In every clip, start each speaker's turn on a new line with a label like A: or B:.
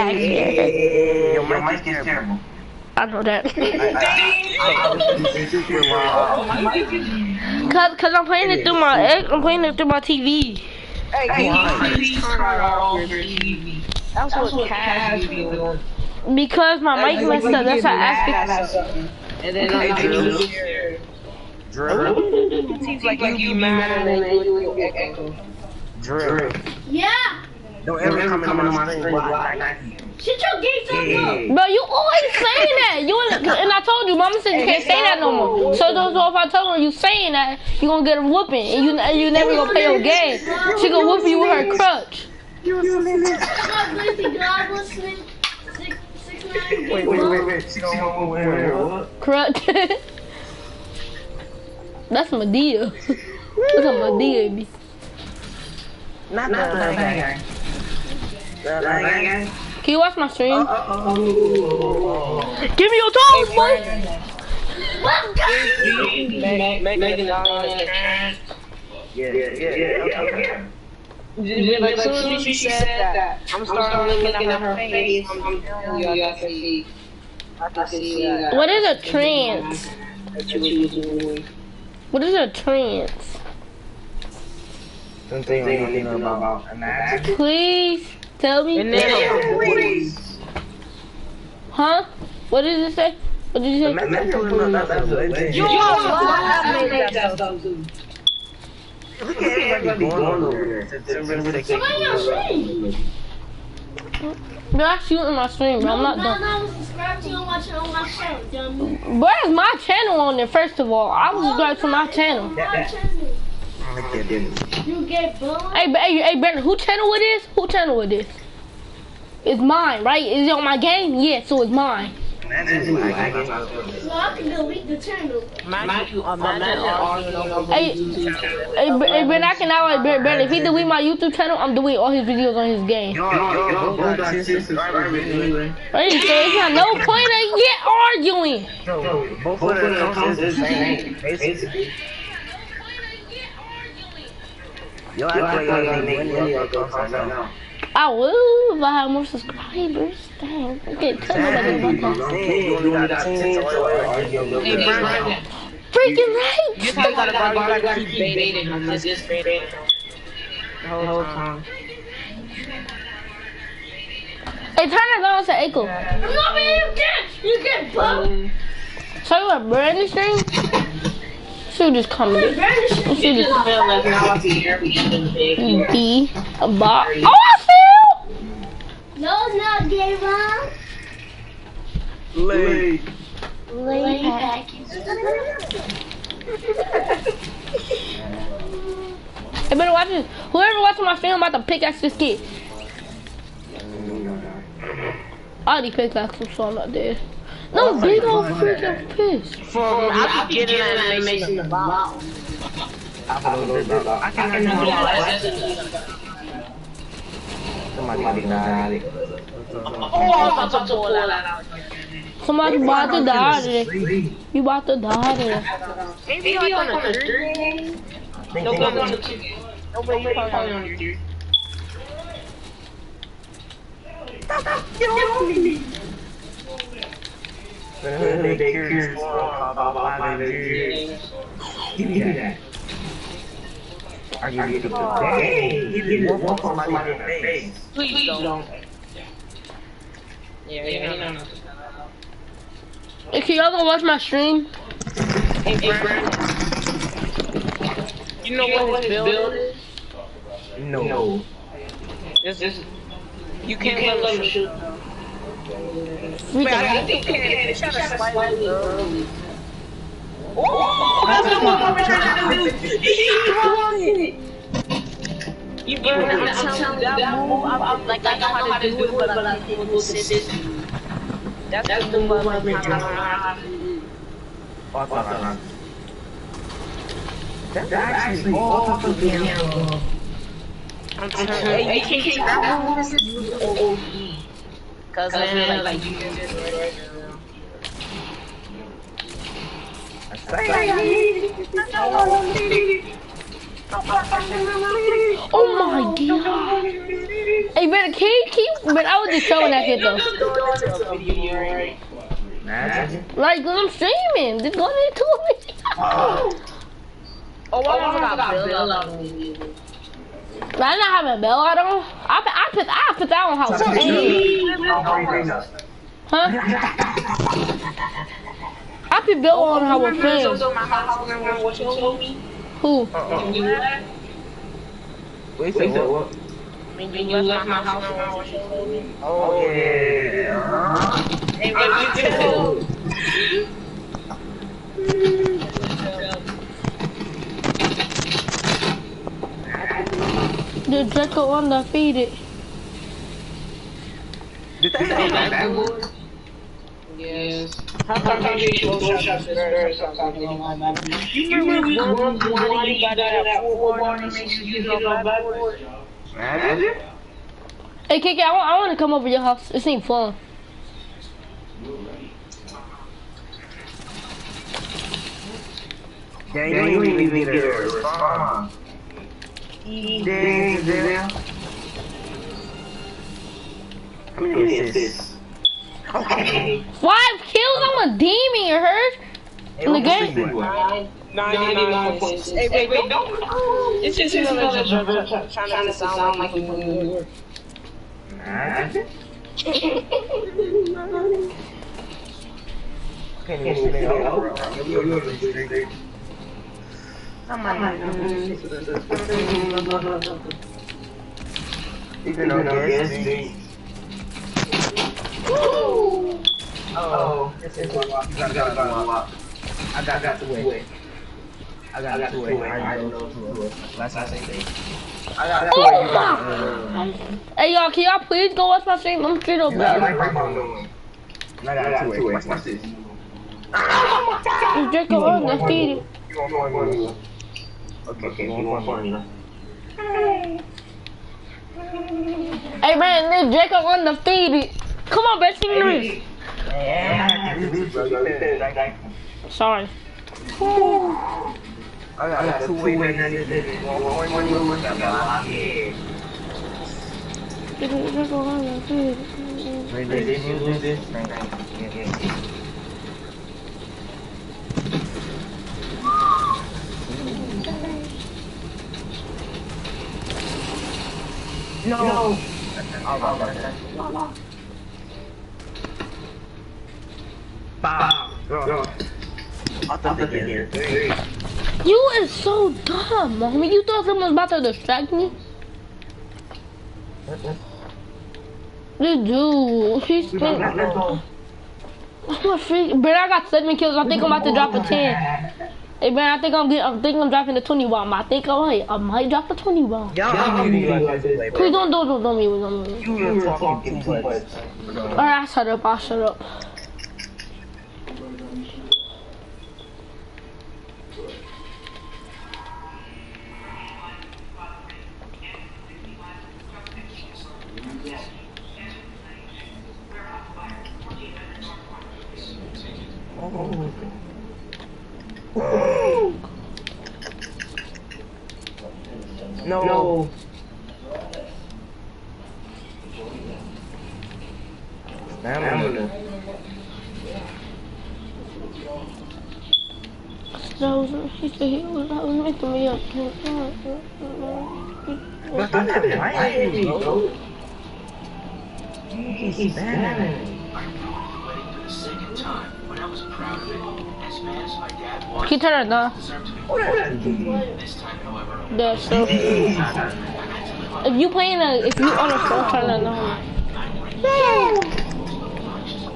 A: Hey, your mic is terrible.
B: I know that. Cause I'm playing it through my TV.
C: Hey, please turn off your TV. That's what Cash be doing.
B: Because my mic messed up. That's why I asked it.
C: And then Drill. Seems like you mad and then you echo.
A: Drill.
D: Yeah.
A: Don't ever come in my stream.
D: Shut your gates up,
B: Bro, you always saying that. And I told you, Mama said you can't say that no more. So if I told her you saying that, you gonna get a whooping, and you never gonna play your game. She gonna whoop you with her crutch.
D: God listening. 6'9".
A: Wait. She don't what?
B: Crutch. That's Medea. That's a Medea, baby.
A: Not that guy.
B: Can you watch my stream? Give me your toes, boy.
A: Yeah.
C: Like, as soon as she said that, I'm starting looking at her face. I can see that.
B: What is a trance? What is a trance?
A: Something you don't know about.
B: Please tell me. Huh? What did it say? What did you say?
C: You
A: Look at everybody going over there.
D: Somebody got stream.
B: Bro, I shoot in my stream, bro. I'm not done.
D: No, subscribe to you on my channel, dummy.
B: Where's my channel on there, first of all? I was subscribed to my channel.
D: My channel. You get boned.
B: Hey, Brandon, who channel it is? Who channel it is? It's mine, right? Is it on my game? Yeah, so it's mine.
D: So I can delete the channel.
B: Hey, Brandon, I can now, Brandon, if he delete my YouTube channel, I'm deleting all his videos on his game. Right, so it's not no point of yet arguing.
A: Both of the accounts is the same, basically. Yo, I
B: I will if I have more subscribers. Dang, okay, tell nobody about that. Freaking right!
C: You gotta keep baiting him. Just baiting the whole time.
B: Hey, turn that down to echo.
D: No, man, you can't bone.
B: So you want Brandon stream? Should just come in. Should just be a bot. Oh, I feel!
D: No, it's not gay, Mom.
A: Lay
D: package.
B: Hey, better watch this. Whoever watching my stream, I'm about to pickaxe this kid. I already pickaxed him, so I'm not dead. No, big old freaking piss.
C: I'll be getting an animation about.
A: I can Somebody got it.
B: Somebody about to die today. You about to die today.
C: Maybe like on a 3 game? Nobody probably on your 3.
A: Get off me! They curious for about 5 years. Give me that. Are you ready to go? Hey, give me one more on my face.
C: Please don't. Yeah, no.
B: Hey, can y'all go watch my stream?
C: Hey, Brandon. You know what his build is?
A: No.
C: This you can't let him shoot.
B: We
C: Man, I
B: can.
C: think he shot a slightly early. Oh,
A: That's what I'm
C: you burned I'm telling you, that move, I'm like, I know how to do it, but I think it will sit. That's the move I've been trying to
A: That's actually all the piano.
C: I'm telling you, you can't keep that move, this is OD. Cause then, like, you can just right
B: Oh my god. Hey, better keep. But I was just showing that shit though. Like, cause I'm streaming. Just go there to me.
C: Oh, I got Bill on me.
B: I not having a bell. I don't. I put that on house. Huh? I put Bill on how we're playing. Who?
A: Wait, say what?
C: When you left my house,
A: Oh yeah.
C: hey, what you do?
B: The Draco undefeated.
C: Yes. Sometimes you should go shots first, sometimes you don't mind. You remember one you got that 4 and makes you get on my backboard?
B: Hey, KK, I want to come over your house. It seems fun.
A: Yeah, you don't even need to respond. How many is this? Okay.
B: 5 kills? I'm a demon, you heard? In the game?
C: 99 points. Hey, wait, don't. It's just another trying to sound like you when you work.
A: Oh, this is what I got to wait. I got to wait. I don't know to it. Last I say.
B: Hey, y'all, can y'all please go watch my stream? I'm straight up.
A: I got to wait. Watch this.
B: Draco undefeated.
A: Okay, one formula.
B: Hey, man, this Draco undefeated. Come on, best thing there is. Sorry.
A: I got 2 way. No.
B: You is so dumb, mommy. You thought someone was about to distract me? This dude, he's been... But I got 7 kills. I think I'm about to drop a 10. Hey man, I think I'm dropping the 20 bomb. I think I might drop the 20 bomb. Please don't me. Alright, I'll shut up.
A: No.
B: That was making me up.
A: But I'm not lying, bro. He's bad.
B: Can you turn it down? That's so. If you on a phone, turn it down.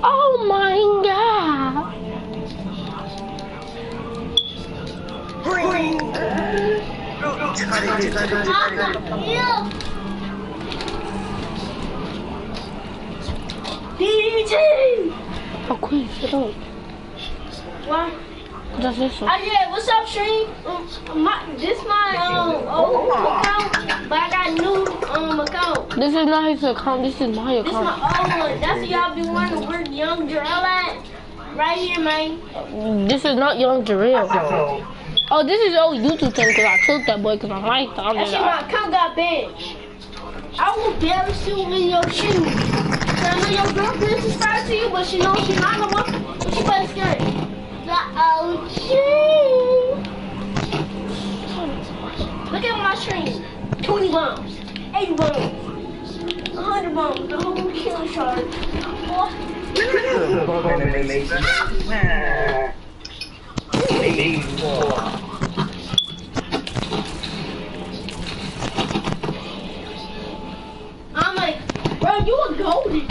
B: Oh my god!
D: DDT!
B: Oh, queen, shut up.
D: What?
B: That's this one.
D: Yeah, what's up, Stream? This my old account, but I got a new account.
B: This is not his account, this is my
D: This
B: account.
D: my old one. That's what y'all be wondering where Young Jarrell at. Right here, man.
B: This is not Young Jarrell. Oh, this is old YouTube channel because I took that boy because I liked it.
D: Actually, my account got banned. I will very soon in your shoes. I know your girlfriend subscribed to you, but she knows she's not the one. But she better scared. The OG. Look at my stream. 20 bombs, 80 bombs, 100 bombs, the whole kill charge. I'm like, bro, you a golden.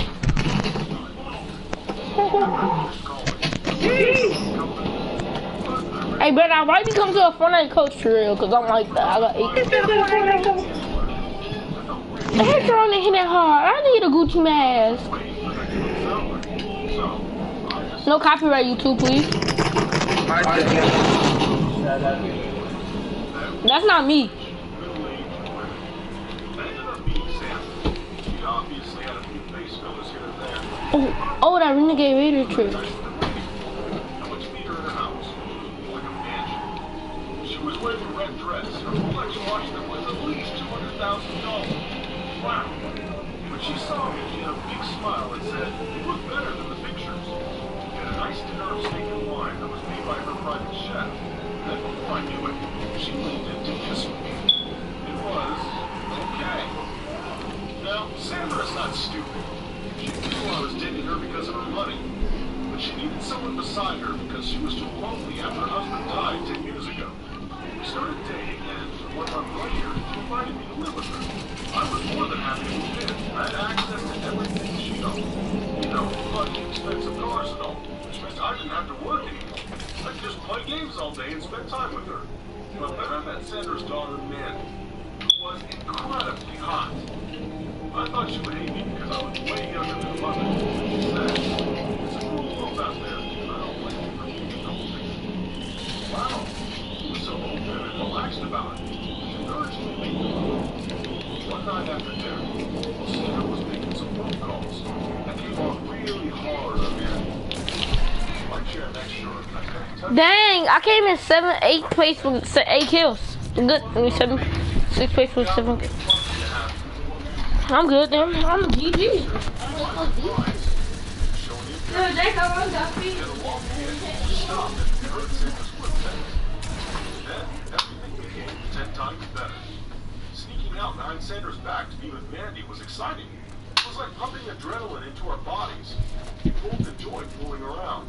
B: Hey, bro, now why you come to a Fortnite coach for real? Cause I'm like that. I got 8. The heck are only hitting hard. I need a Gucci mask. No copyright, YouTube, please. That's not me. Oh, that Renegade Raider trick.
E: Wearing a red dress, her collection watched them with at least $200,000. Wow. When she saw me, she had a big smile and said, "You look better than the pictures." She had a nice dinner of steak and wine that was made by her private chef. Then before I knew it, she leaned in to kiss me. It was okay. Now, Sandra's not stupid. She knew I was dating her because of her money. But she needed someone beside her because she was too lonely after her husband died 10 years ago. We started dating, and 1 month later, she invited me to live with her. I was more than happy to move in. I had access to everything she owned. You know, lucky, expensive cars and all. Which meant I didn't have to work anymore. I could just play games all day and spend time with her. But then I met Sandra's daughter, Mandy, who was incredibly hot. I thought she would hate me because I was way younger than her mother. She said, "It's a cool world out there, and I don't blame you for keeping those things." Wow. So open and relaxed about it. She encouraged me to meet her. One night after dinner, Sandra was making some phone calls. I came on really hard on Mandy. My chair next to her, and I couldn't touch her.
B: Dang, I came in 8th place with 8 kills. Good. 6th place with 7 kills. I'm good then. I'm GG.
E: Everything became 10 times better. Sneaking out behind Sandra's back to be with Mandy was exciting. It was like pumping adrenaline into our bodies. We both enjoyed fooling around.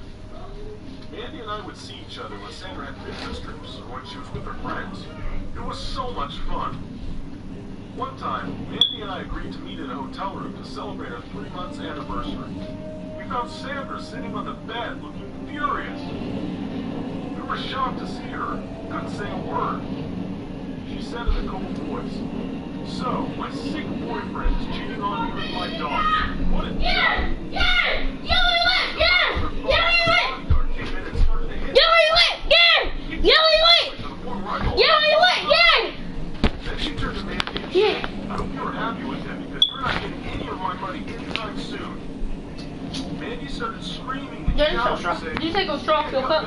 E: Mandy and I would see each other when Sandra had business trips or when she was with her friends. It was so much fun. One time, Mandy and I agreed to meet in a hotel room to celebrate our 3 months anniversary. We found Sandra sitting on the bed looking furious. We were shocked to see her. Couldn't say a word. She said in a cold voice, "So, my sick boyfriend is cheating on me with my daughter. What a joke." Then she turned to Mandy and said, "I hope you're happy with him because you're not getting any of my money anytime soon." Mandy started screaming and shouting, saying,
B: Did you take a straw for your cup?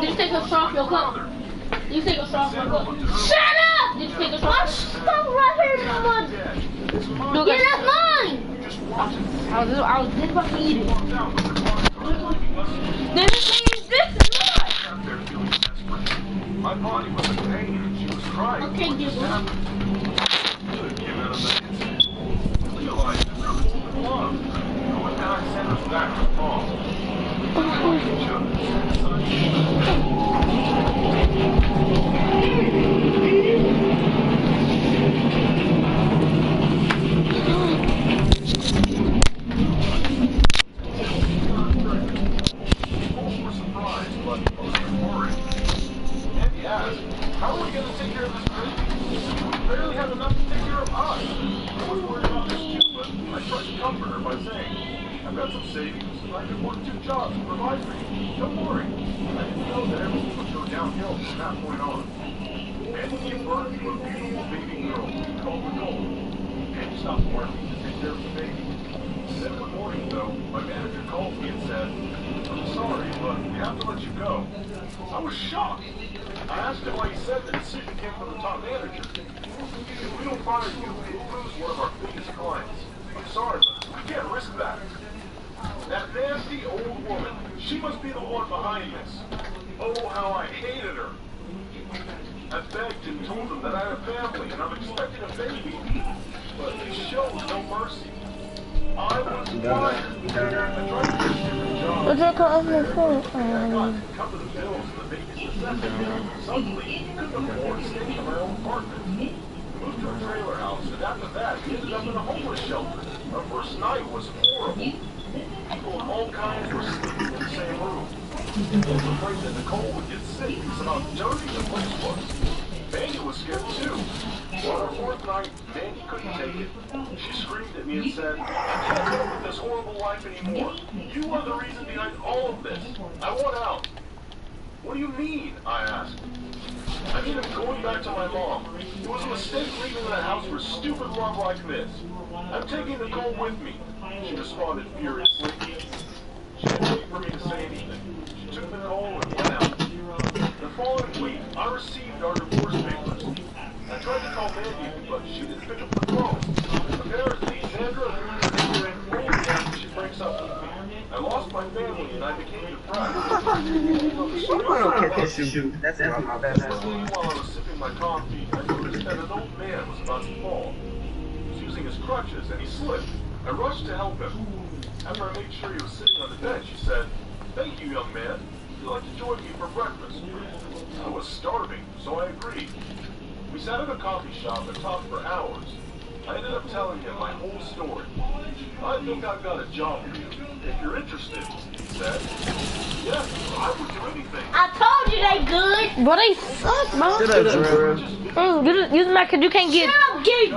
B: Did you take a straw for your cup? Did you take a straw for your cup?
D: Shut up!
B: Did you take a straw?
D: My stuff right here is mine.
B: No,
D: Yeah, that's mine.
B: I was just about to eat it. This is mine.
E: My body was in pain and she was crying.
D: Okay, give
E: What
D: up.
E: came out of that incident? I realized that we were full of love. Going back Sandra's back to Paul. We loved each other. How are we going to take care of this baby? We barely have enough to take care of us. I was worried about this too, but I tried to comfort her by saying, "I've got some savings, and I can work 2 jobs to provide for you. Don't worry." I didn't know that everything would go downhill from that point on. Mandy gave birth to a beautiful baby girl we called Nicole. Mandy stopped working to take care of the baby. Then one morning, though, so my manager called me and said, "I'm sorry, but we have to let you go." I was shocked. I asked him why he said the decision came from the top manager. If we don't fire you, we'll lose one of our biggest clients. I'm sorry, but we can't risk that. That nasty old woman, she must be the one behind this. Oh, how I hated her. I begged and told them that I had a family and I'm expecting a baby. But they showed no mercy. I was fired. I tried to get a different job.
B: What's your call for phone?
E: I got to cover the bills and the baby's necessities. Suddenly, he couldn't afford staying in my own apartment. We moved to a trailer house, and after that, we ended up in a homeless shelter. Our first night was horrible. People of all kinds were sleeping in the same room. I was afraid that Nicole would get sick because of how dirty the place was. Mandy was scared too. On our fourth night, Mandy couldn't take it. She screamed at me and said, "I can't live with this horrible life anymore. You are the reason behind all of this. I want out." "What do you mean?" I asked. "I mean, I'm going back to my mom. It was a mistake leaving that house for stupid love like this. I'm taking Nicole with me." She responded furiously. She didn't wait for me to say anything. She took Nicole and went out. The following week, I received our divorce papers. I tried to call Mandy, but she didn't pick up the phone. Apparently, Sandra agreed to only after she breaks up with me. I lost my family and I became depressed.
A: That's my best.
E: While I was sipping my coffee, I noticed that an old man was about to fall. He was using his crutches and he slipped. I rushed to help him. After I made sure he was sitting on the bench, he said, "Thank you, young man. Would you like to join me for breakfast?" I was starving, so I agreed. We sat at a coffee shop and talked for hours. I ended up telling him my whole story. "I think I've got a job for you, if you're interested," he said. "Yes, I would do anything."
D: I told you they good.
B: But they suck, bro.
A: Shut up, Drew.
B: Use my cause you can't get.
D: Stop getting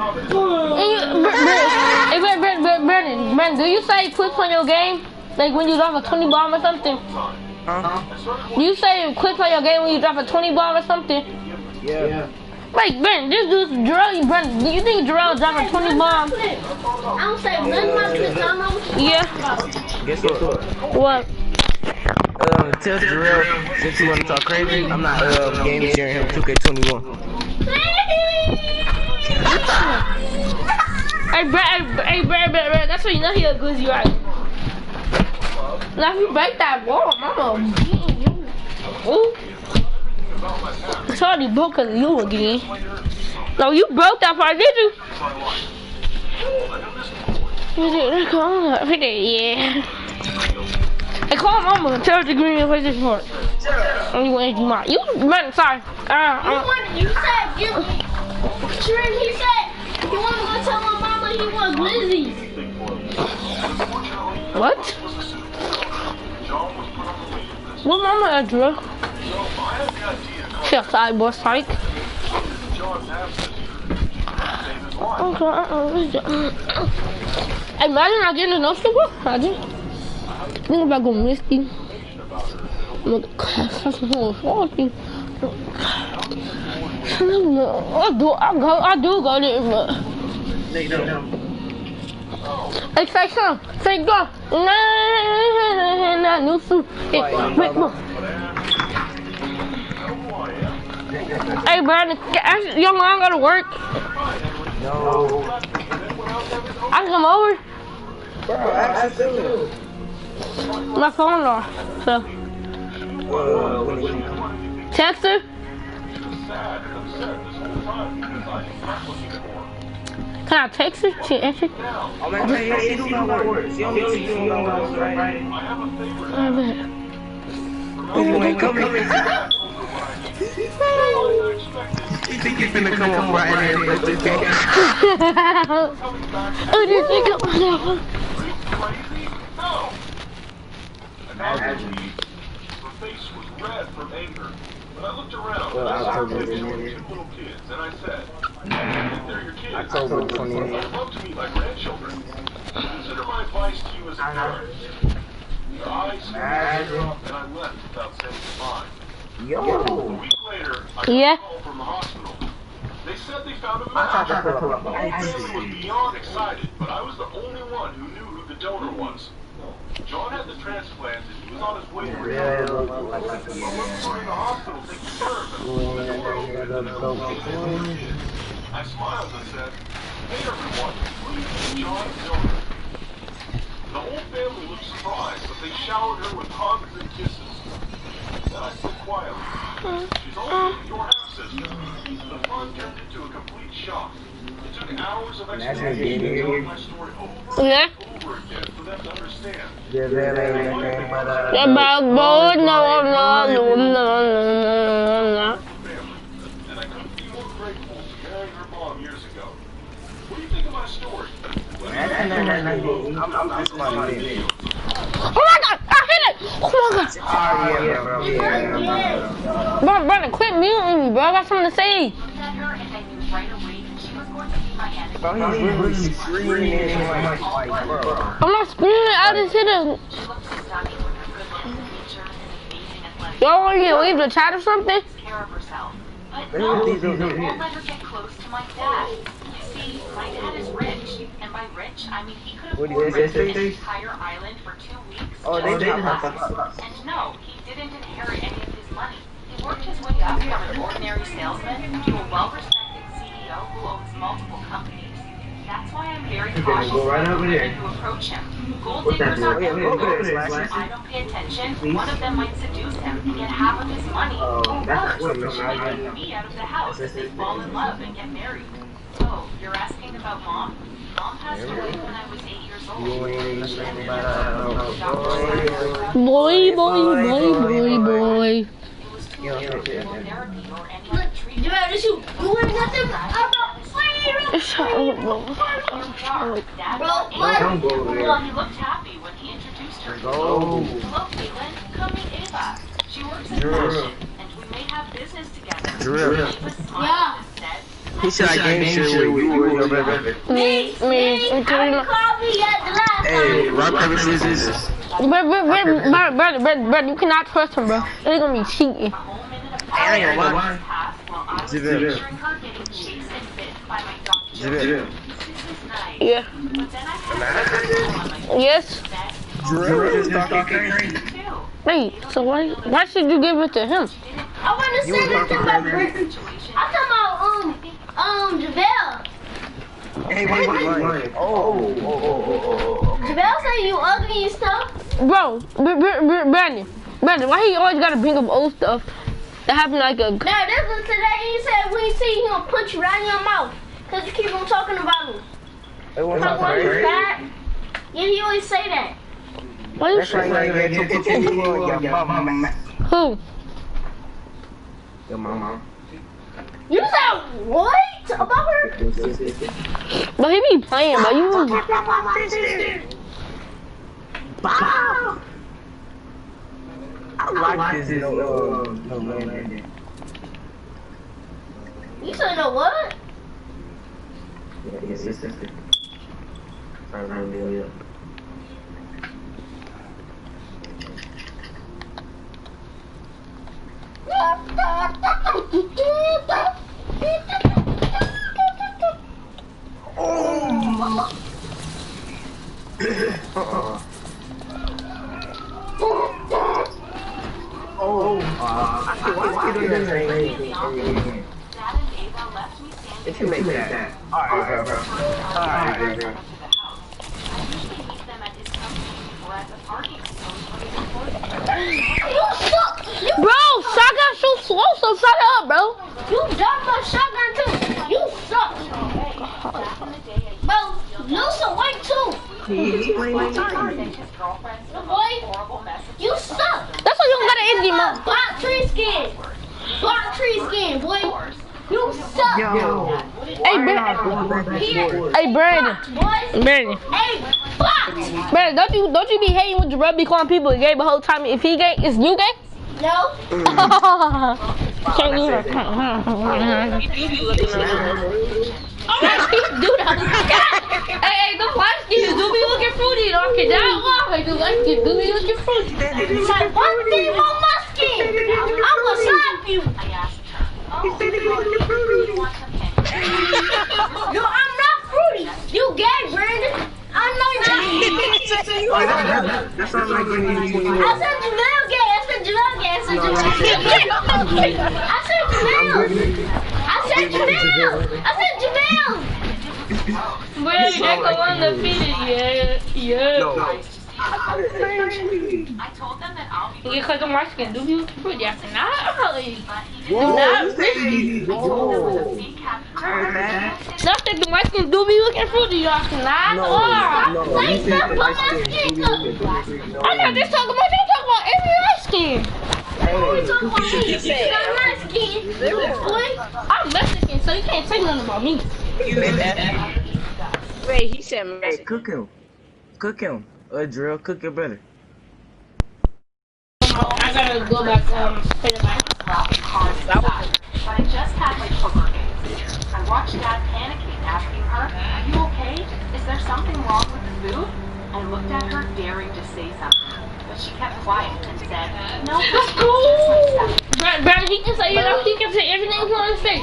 B: Hey, Brandon, do you say quit playing your game? Like when you drop a 20 bomb or something? Do you say quit playing your game when you drop a 20 bomb or something?
A: Yeah.
B: Like, Ben, this dude's Jarrell, Brandon, do you think Jarrell dropping 20 bomb?
D: I don't say none of my clips. I don't know what you're
B: Yeah.
A: Guess what?
B: What?
A: Tell Jarrell, since you want to talk crazy, I'm not game sharing him 2K21.
B: Hey, Brad, that's how you know he a glizzy, right? Now if you break that wall, mama, ooh. It's already broke because of you again. No, you broke that part, did you? Yeah. Hey, call mama and tell her to green your PlayStation 4. You run, sorry.
D: You said, Trin, he said he wanted to go tell my mama he wants glizzies.
B: What? What mama address? She outside, boy, psych. Hey, imagine not getting enough super. Imagine. Think about going misty. Look, that's so salty. I do go there, but. Hey, say something. Say go. Nah, new suit. Hey, wait, look. Hey, Brandon, young man, gotta work.
A: No.
B: I can come over.
A: Bro, absolutely.
B: My phone off, so. Text her. Can I text her? She answered.
A: I'm gonna tell you, you do not work. You don't need to do no work, right?
B: I bet.
A: Come here. You think you're finna come on Friday and let this game?
B: Oh, did you think of myself?
E: Her face was red from anger. But I looked around and I saw pictures of two little kids, and I said, "If they're your kids, I'd love to meet my grandchildren. Consider my advice to you as a parent." Their eyes screwed and I left without saying goodbye. A week later, I got a call from the hospital. They said they found a match. The whole family was beyond excited, but I was the only one who knew who the donor was. John had the transplant and he was on his way to recovery.
A: Yeah.
E: The ones in the hospital taking care of him. I smiled and said, "Hey everyone, please meet John and Mildred." The whole family looked surprised, but they showered her with hugs and kisses. Then I said quietly, "She's only your half-sister." The fun turned into a complete shock. It took hours of explanation to tell my story over and over again for them to understand.
B: Yeah, but
E: And I couldn't be more grateful to marrying her mom years ago. What do you think of my story?
B: Oh my god, I hit it! Oh my god. Bro, quit muting me, bro. I got something to say. I'm not screaming, I just hit it. Y'all want me to leave the chat or something?
F: But no, won't let her get close to my dad. You see, my dad is rich, and by rich, I mean he could afford renting an entire island for 2 weeks just to relax. And no, he didn't inherit any of his money. He worked his way up from an ordinary salesman to a well-respected CEO who owns multiple companies. That's why I'm very cautious about the women who approach him. Gold diggers are everywhere. If I don't pay attention, one of them might seduce him and get half of his money. Or worse, she might kick me out of the house if they fall in love and get married. So, you're asking about Mom? Mom passed away when I was 8 years old.
B: Boy.
F: It was too late for chemotherapy or any other treatment.
B: Shut up, bro.
F: Well, he looked happy when he introduced her. Hello, Caitlin. Come meet Ava. She works in fashion, and we may have business together. Ava smiled and said,
A: He said I game shit with you.
B: Me.
A: Hey, rock, paper, scissors.
B: Brother, you cannot trust him, bro. They're gonna be cheating.
A: I ain't gonna lie.
B: Yeah. Yes. Wait, so why should you give it to him?
D: I want to say this about Brittany. I'm talking about Javelle.
A: Hey, wait.
D: Javelle said you ugly and stuff.
B: Bro, Brandon, why he always gotta bring up old stuff that happened like a...
D: No, this was today. He said when he see you, he'll punch you right in your mouth. Because you keep on talking about him. Talking about his fat. Yeah, he always say that.
B: Why you saying Who?
A: Your mama.
D: You said what? About her?
B: But he be playing, but you...
A: Wow. I like this no man.
D: You said no what?
A: Yes. If you make that. Alright, bro.
B: Bro, shotgun shoot slow, so shut up, bro.
D: You dropped my shotgun too. You suck. Bro, lose some weight too. Boy, you suck.
B: That's why you don't got an easy mouth.
D: Bot tree skin, boy. You suck.
B: Hey, Brandon. Brandon.
D: Hey, bot.
B: Brandon, don't you be hating with Jarrell be calling people gay the whole time? If he gay, is you gay?
D: No.
B: Can't either. Do that. Hey, the light skin do be looking fruity. Don't get that why. The light skin do be looking fruity.
D: Like one thing on my skin. I will slap you. No, I'm not fruity. You gay, Brandon. I know you're not.
A: That sounds like when you
D: I said Jamel gay. I said Jamel gay. I said Jamel gay. I said Jamel. I said Jamel. I said Jamel.
B: Wait, that go undefeated. Yeah.
F: I told them that I'll be
B: Yeah, because I'm watching do you put that not really.
A: Whoa,
B: Not
A: you say, whoa.
B: Nothing the white skin do be looking for the y'all cannot.
A: No, you said the light skin.
B: I'm not just talking about you, I'm talking about every light skin. I'm Mexican, so you can't say nothing about me.
C: Wait, he said
A: Hey, cook him. Cook him. Drill, cook your brother.
B: I gotta go back pay the mic.
F: But I just had my poker games. I watched Dad panicking, asking her, "Are you okay? Is there something wrong with the food?" I looked at her, daring to say something, but she kept quiet and said, "No, just my
B: Brad, he can say, you know, he can say everything on his face.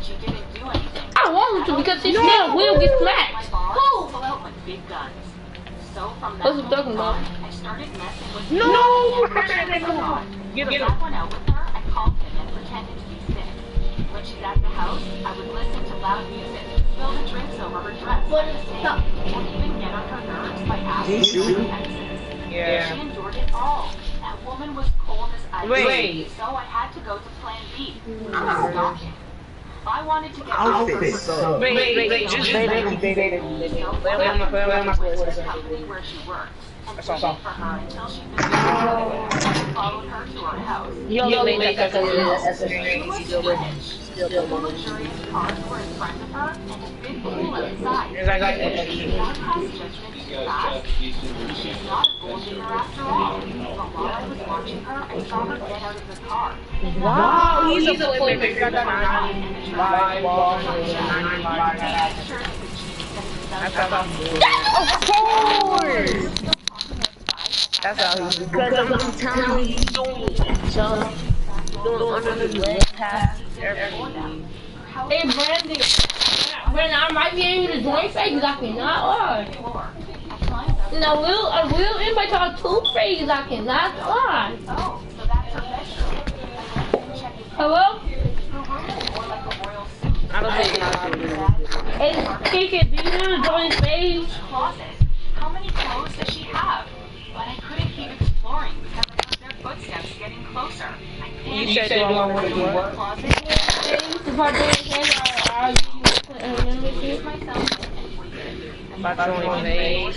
F: She didn't do anything.
B: I want him to because he still will get smacked.
F: Pull out with big guns. So from that
B: What's he talking about?
F: I started messing with
C: No!
F: Get him. I went out with her, I called him and pretended to be sick. When she's at the house, I would listen to loud music, spill the drinks over her dress, or even get on her nerves by asking her exes.
C: Yeah.
F: She endured it all. That woman was cold as ice.
C: Wait.
F: So I had to go to Plan B, which was stalking. I wanted to get
A: Outfit sucks.
C: Wait, just wait.
F: where she worked and waited for her until she finished I followed her to her house.
C: You only made that because
F: The luxurious cars were in front of her and a big pool outside. One has judgment fast. She's not a gold digger after all. But while I was watching her, I saw her get out of the car.
C: Wow, he's a playmaker. Of course! That's how he's because I'm telling you, he's doing under the leg pass, everything.
B: Hey, Brandon, I might be able to join phase, I cannot lie. And I will invite y'all to phase, I cannot lie. Hello?
C: I don't think
B: Hey, Kiki, do you want to join phase?
F: How many clothes does she have? But I couldn't keep exploring because I heard their footsteps getting closer.
C: you said you want to do what?
F: Closet.
B: If I join phase, I'll give you a membership.
C: If I join phase.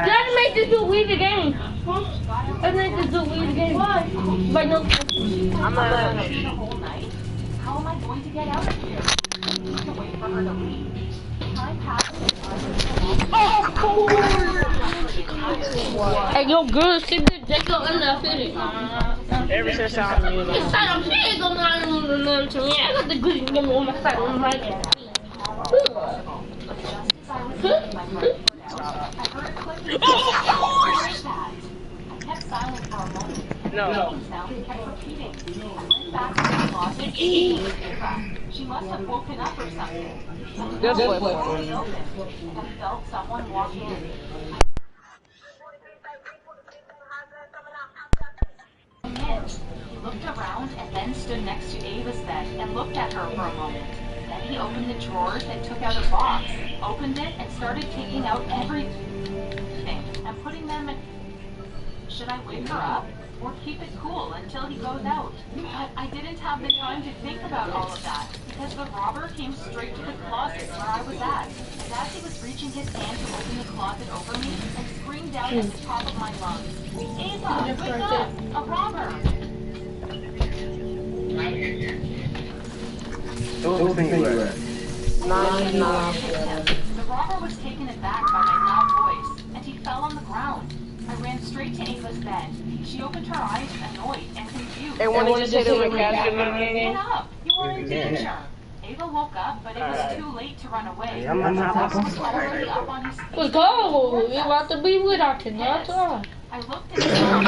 B: Gotta make this do weed again. Let's make this do weed again. Why? But no.
F: The whole night? How am I going to get out of here? I need to wait for her to leave. Time passes.
B: Hey, yo, girl, stick the Jacob in the fitted.
C: Ever since I'm new.
B: It's like I'm saying, go down to me. I got the good game on my side. On my side.
C: No.
F: She must have woken up or something.
C: Good boy.
F: I felt someone walk in. He looked around and then stood next to Ava's bed and looked at her for a moment. Then he opened the drawers and took out a box, opened it and started taking out everything and putting them in. Should I wake her up or keep it cool until he goes out? But I didn't have the time to think about all of that because the robber came straight to the closet where I was at. And as he was reaching his hand to open the closet over me, I screamed out at the top of my lungs, "Ava, wake up! A robber!"
A: Don't think about it.
F: The robber was taken aback by my loud voice, and She opened her eyes, annoyed and confused.
C: They wanted to say they were
F: Get
C: casting.
F: up! You were in danger. Ava woke up, but it was too late to run away.
A: I'm not
F: was already up on his feet.
B: Let's go. We about to be with our tonight.
F: I looked at him.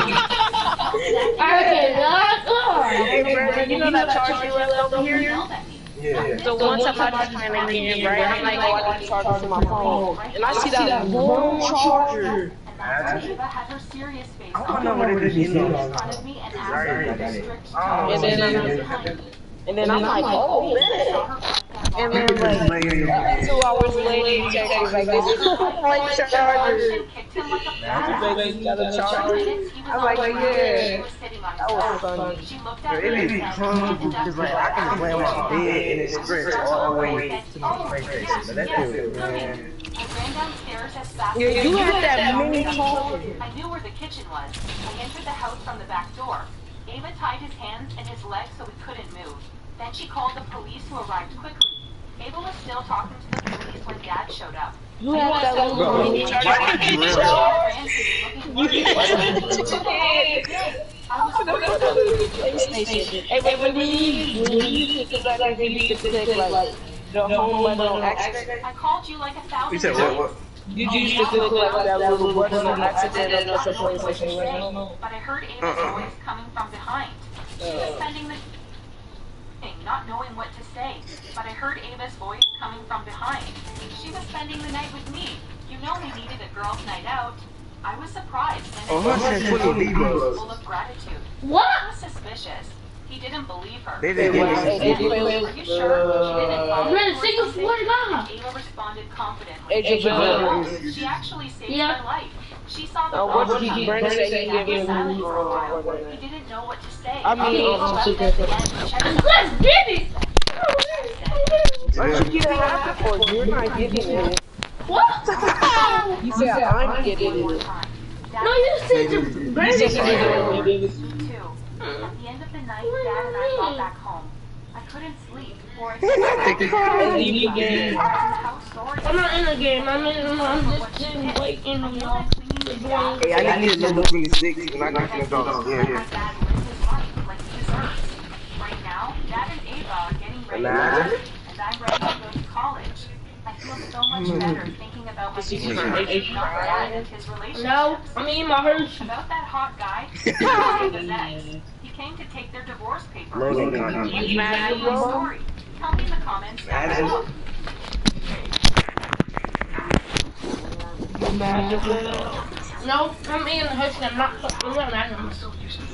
C: Hey, Brandon, you know that charge you left over here?
F: Yelled at me.
A: Yeah.
C: So one time I just came in again, right? I'm like, oh, I need to charge to my phone. And I see that one charger.
F: And that's when Ava had her serious face
A: I
F: on.
A: don't know what it is.
F: She stood in front of me and asked me to restrict tone.
C: And then I'm like, oh, man. And then like 2 hours later, he texted like, this is my charger.
F: Kicked him like a
C: Baby, got a charger. I'm like, yeah. That was funny.
F: She looked at
A: It
F: me
A: be
F: and
A: fun because like I can play on my bed and it's stretched all the way to my PlayStation. But that's good, man.
F: I ran downstairs as fast
C: Yeah,
F: as
C: you
F: I
C: had
F: could.
C: that mini charger.
F: I knew where the kitchen was. I entered the house from the back door. Ava tied his hands and his legs so he couldn't move. Then she called the police who arrived quickly. Ava was still talking to the police when Dad showed up.
C: You had that little mini charger. Hey, wait, when you click like you click like the home button on accident.
F: I called you like 1,000
A: You said
F: times.
A: what?
C: You used to click like that little button on accident on the PlayStation, right?
F: But I heard Ava's voice coming from behind. She was spending the not knowing what to say, but I heard Ava's voice coming from behind. She was spending the night with me. You know we needed a girls' night out. I was surprised and full of gratitude.
B: What?
F: I was suspicious. He didn't believe her.
A: They didn't
F: Are you sure? She didn't follow
B: Man,
F: her
B: sing a
F: something?
B: word up.
F: Ava responded confidently.
C: Hey, Jamal.
F: She actually saved
B: Yeah.
F: my life. She saw the
C: What
F: problem.
C: did Brandon say? He
F: He
C: gave
F: was silent for a while.
C: me.
F: He didn't know what to say.
C: I mean,
F: He left at the end and checked
B: Let's get it.
C: Why you get after for? You're not getting it.
B: What?
C: You said I'm getting
F: one more
C: it.
F: time.
B: No, you said to
C: You
B: Brandon.
C: said you're getting it.
F: Me too. At the end of the night, Dad and I got back home. I couldn't sleep before I started
C: You get
F: how sorry
B: I'm not in the game. I'm just sitting waiting on y'all.
A: Hey, I need to look really sick when I got to go.
F: my
A: Yeah,
F: dad lived his life like he deserves. Right now, Dad and Ava are getting ready to
A: Nah.
F: leave, and I'm ready to go to college. I feel so much better thinking about my future, not Dad and his relationships.
B: No, I'm eating my Hershey.
F: About that hot guy, Ava's ex. He came to take their divorce papers.
A: Loading
F: What's
A: content.
F: the story? Tell me in the comments down below.
B: No, I'm eating Hershey. I'm not Magnum.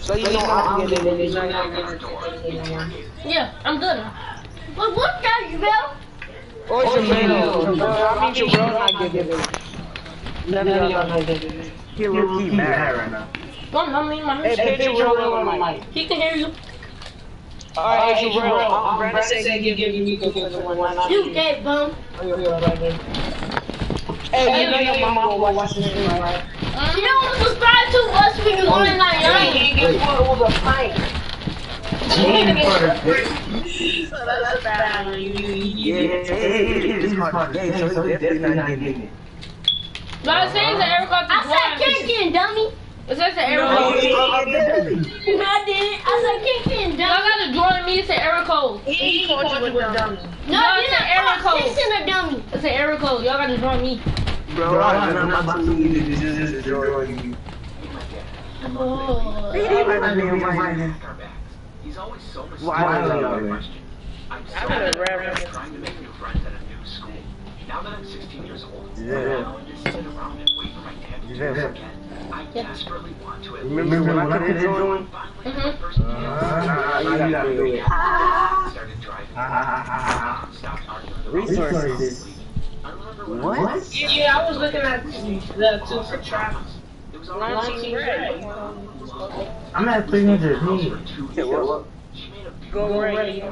C: So you know I'm getting it. You're not getting it.
B: Yeah, I'm good.
D: But what guy, Bell?
C: Or Jamel. I mean, Jamel not getting it. None of y'all not getting it.
A: He a little key mad right now.
B: Don't I'm eating my
C: Hey,
B: Hershey.
C: picture Jamel on the mic.
B: He can hear you.
C: Alright, hey, Jamel. Brandon said give me the one.
D: You dead, bum.
C: Hey, you know your mom will watch this thing, right?
D: You know what subscribe to us when you want like
C: Hey, guess what? It was a fight.
A: So that's bad. Yeah, this part gay, so he's definitely not getting it.
B: But I said that Eric got the
D: I said kick dummy.
B: It says that Eric
D: No, I didn't. I said kick
B: Y'all
D: dummy.
B: got to join me. It said Eric code.
C: He called you a dummy.
D: No,
B: No,
D: I
B: it's an
D: didn't.
B: error code.
D: Fixing a dummy.
B: It said Eric code. Y'all got to join me.
A: Bro, I'm not too easy to just enjoy you.
B: Oh.
E: He's always so mysterious.
A: Why are you
E: I'm so
C: I'm
E: trying to make new friends at a new school. Now that I'm 16 years old,
A: Yeah.
E: I'm not just sit around and wait for my dad to do this again. I desperately want to at least
A: Remember when I could have joined?
E: finally have my first chance.
A: You gotta do it.
E: Started driving. Stopped arguing with the
A: Resources.
E: I remember when I
A: What?
C: Yeah, I was looking at the two for Travis.
E: It was all
C: 19 red.
A: I'm at 300.
E: for 2
A: Yeah,
E: years.
A: what?
E: She made a
C: Go
E: beautiful
C: red.
E: even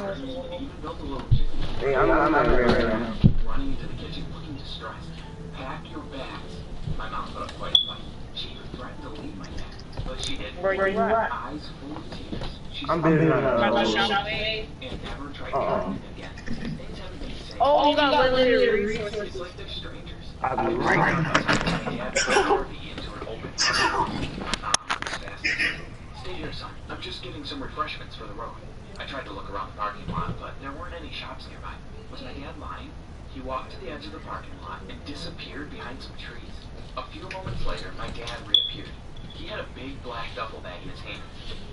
E: built a little gym.
A: Hey, I'm at right now.
E: Running into the kitchen looking distressed. Pack your bags. My mom put up quite a fight. She even threatened to leave my dad, but she didn't.
C: Where you at?
E: Eyes full of tears. She
A: I'm
E: stopped
A: busy
E: crying
A: now.
E: and never tried talking again. Things haven't been the same.
C: Oh, you got limited
E: It's
C: resources.
E: like they're strangers.
A: I'll be right now.
E: My dad put Harvey into an open. My mom was fast.
G: edge of the parking lot and disappeared behind some trees. A few moments later, my dad reappeared. He had a big black duffel bag in his hand.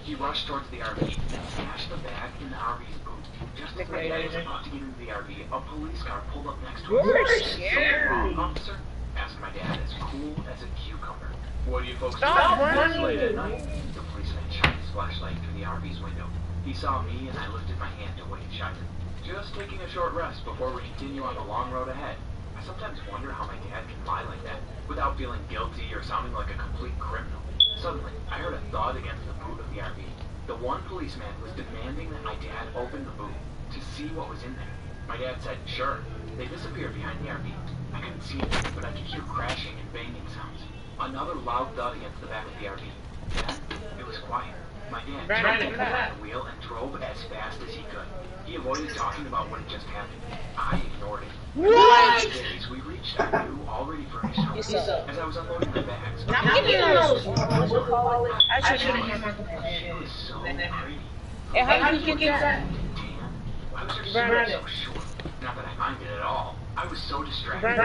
G: He rushed towards the RV and smashed the bag in the RV's boot. Just as my dad was about to get into the RV, a police car pulled up next to us. "Something wrong, officer?" asked my dad, as cool as a cucumber. "What do you folks do late at night?" The policeman shined his flashlight through the RV's window. He saw me and I lifted my hand to wave shyly. "Just taking a short rest before we continue on the long road ahead." I sometimes wonder how my dad can lie like that without feeling guilty or sounding like a complete criminal. Suddenly, I heard a thud against the boot of the RV. The one policeman was demanding that my dad open the boot to see what was in there. My dad said, "Sure." They disappeared behind the RV. I couldn't see anything, but I could hear crashing and banging sounds. Another loud thud against the back of the RV. Then, it was quiet. My dad jumped in behind the wheel and drove as fast as he could. He avoided talking about what had just happened. I ignored it.
B: What?
G: Days, we reached a new, already furnished home. As I was unloading my bags,
B: Give me those.
C: I should have
G: she was so pretty.
C: Hey, how did you get that?
G: Tan. Why was her skirt so short? Not that I minded at all. I was so distracted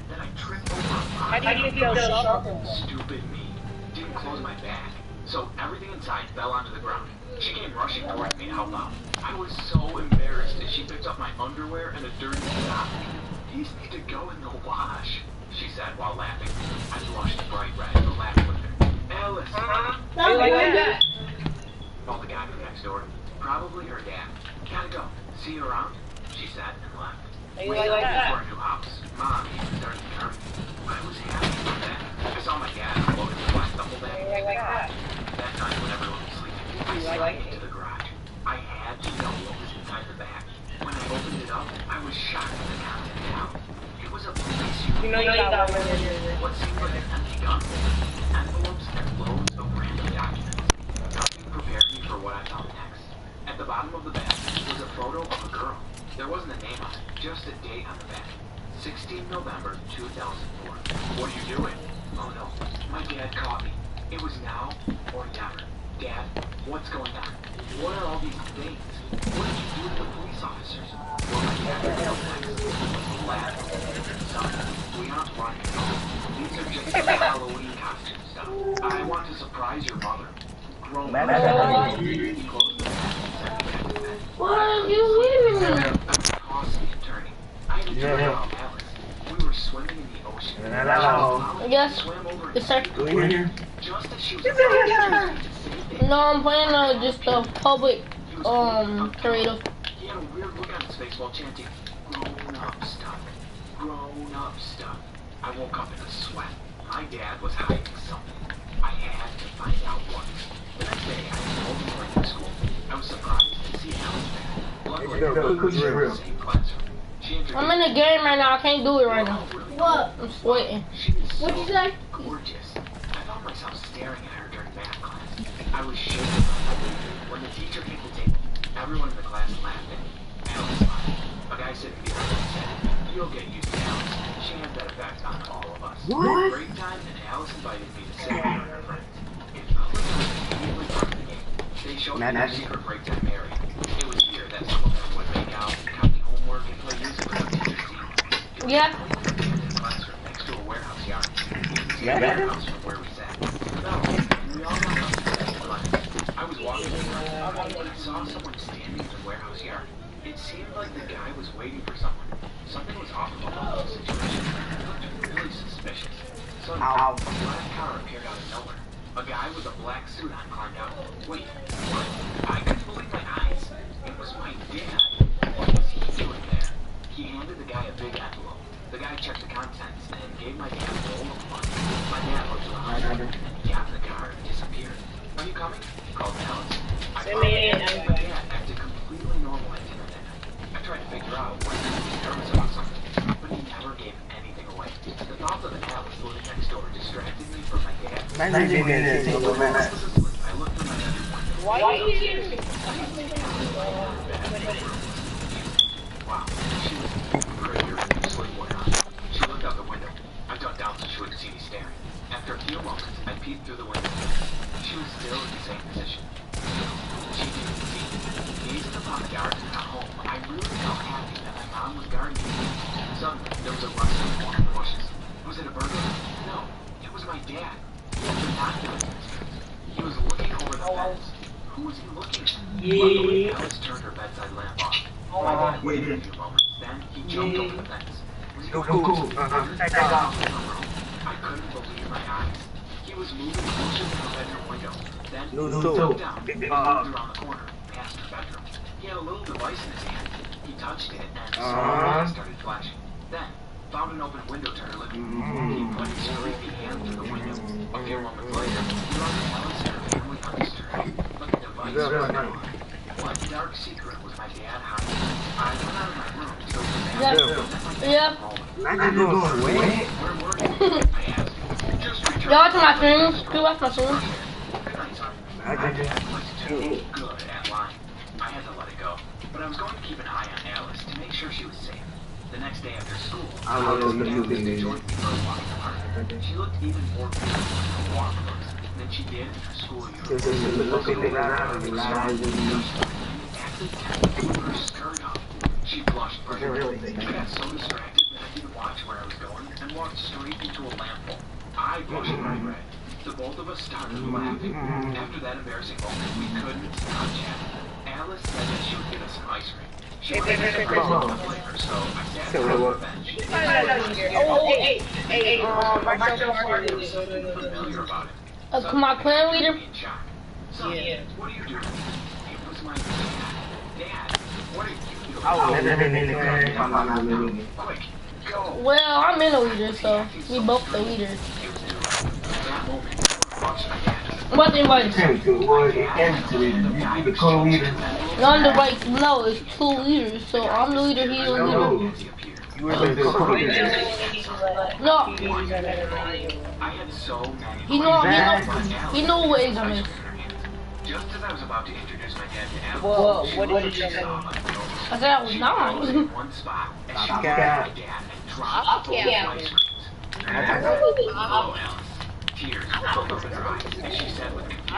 G: that I tripped over a
C: How
G: pile.
C: do you get those shopping?
G: Stupid me. Didn't close my bag. So everything inside fell onto the ground. She came rushing towards me to help out. I was so embarrassed as she picked up my underwear and a dirty sock. "These need to go in the wash," she said while laughing. I blushed bright red and laughed with her. "Alice!"
C: You like that?
G: Called the guy from next door. Probably her dad. "Gotta go. See you around," she said and left.
C: You like that?
G: For a new house. Mom even started the garden. I was happy with that. I saw my dad unloading the black duffel bag.
C: You like that?
G: That night when everyone was sleeping, I slid into the garage. I had to know what was inside the bag. When I opened it up, I was shocked at the contents out. It was a police uniform.
C: You know you got one in your
G: What seemed like an empty gun holder, envelopes and loads of random documents. Nothing prepared me for what I found next. At the bottom of the bag was a photo of a girl. There wasn't a name on it, just a date on the back. 16 November 2004. "What are you doing?" "Oh no, my dad caught me. It was now or never." "Dad, what's going on? What are all these things? What did you do to the police officers?" "Well, my dad didn't know next. Laugh. Son, we aren't running. These are just some Halloween costume stuff. I want to surprise your mother." Grown up. He closed the bag and sent me back to bed.
B: What are you wearing?
G: I was tossing and turning. I had to turn around Alice. We were swimming in the ocean.
B: Yes.
G: Swam over
B: Yes, sir.
G: just as she was about to save me.
B: No, I'm playing just the public creative.
G: He had a weird look on his face while chanting, "Grown up stuff. Grown up stuff." I woke up in a sweat. My dad was hiding something. I had to find out what. The next day, I was home from school. I was surprised to see Alice there. Luckily, we were in the same classroom. She introduced
B: I'm in the game right now. I can't do it right now.
D: What?
B: I'm sweating.
G: She was so
D: What'd you say?
G: gorgeous. I found myself staring at her during math class. I was shaking. When the teacher came to table, everyone in the class laughed at me. Alice smiled. A guy sitting behind me said, "You'll get used to Alice. She has that effect on all of us."
B: What?
G: Break time, and Alice invited me to sit with her and her friends. It felt like I was immediately part of the game. They showed me their secret break time area. It was here that some of them would make out, copy homework, and play music with the teacher's team. It was
B: Yeah.
G: a abandoned classroom next to a warehouse yard. You could see the warehouse from where we sat. No, we all got up to the class. I was walking around when I saw someone standing in the warehouse yard. It seemed like the guy was waiting for someone. Something was off about the situation. It looked really suspicious. Suddenly, a black car appeared out of nowhere. A guy with a black suit on climbed out. Wait, what? I couldn't believe my eyes. It was my dad. What was he doing there? He handed the guy a big envelope. The guy checked the contents and gave my dad a roll of money. My dad looked around and got in the car and disappeared. "Are you coming?" called Alice. I followed him. My dad acted completely normal at dinner that night. I tried to figure out whether he was nervous about something, but he never gave anything away. The thought of an Alice living next door distracted me from my dad. I looked through my bedroom window.
C: Why are you here?
G: Wow, she was prettier than the sleep went on. She looked out the window. I ducked down so she wouldn't see me staring. After a few moments, I peeked through the window. She was still in the same position. She didn't see me. Gazing upon the garden at home, I really felt happy that my mom was gardening. Suddenly, there was a rustling in one of the bushes. Was it a burglar? No, it was my dad. He had binoculars in his hands. He was looking over the fence. Who was he looking at? Luckily, Alice turned her bedside lamp off. My dad waited a few moments. Then he jumped over the fence. Was he going to the room? I couldn't believe my eyes. He was moving closer to her bedroom window. Then he looked down and moved around the corner, past her bedroom. He had a little device in his hand. He touched it and slowly started flashing. Then, found an open window to her living room. He put his creepy hand through the window. A few moments later, he looked at Alice and her family undisturbed. But the device was gone. What dark secret was my dad hiding? I went out of my room to go to the bathroom.
B: Yeah.
G: Where were you? I asked. Just returned.
B: Y'all watch my streams? Can you watch my streams?
G: My dad was too good at lying. I had to let it go. But I was going to keep an eye on Alice to make sure she was safe. The next day after school, Alice joined me for a walk in the park. She looked even more beautiful in her walk clothes than she did in her school uniform. Her skirt off. She blushed briefly. I got so distracted that I didn't watch where I was going and walked straight into a lamp pole. I blushed bright red. The both of us started laughing. After that embarrassing moment, we couldn't stop chatting. Alice said that she would get us some ice cream. She wanted to surprise me with the flavor, so I sat down on the bench. Familiar about it.
B: Come on, clan leader.
G: So, what are you doing? It was my dad. What are you doing? Quick, go.
B: Well, I'm in the leader, so we both the leaders.
G: That moment, watch my dad.
B: What the right? No, I'm the right. No, it's two leaders. So I'm the leader. He's the leader. No. He know what age I'm in.
G: Just as I was about to introduce my dad to Alice,
C: Well, what did you say?
B: I said I was 9.
G: One spot, and she grabbed my dad and dropped both ice creams. Oh, Alice. Tears filled up in her eyes, and she said with confusion,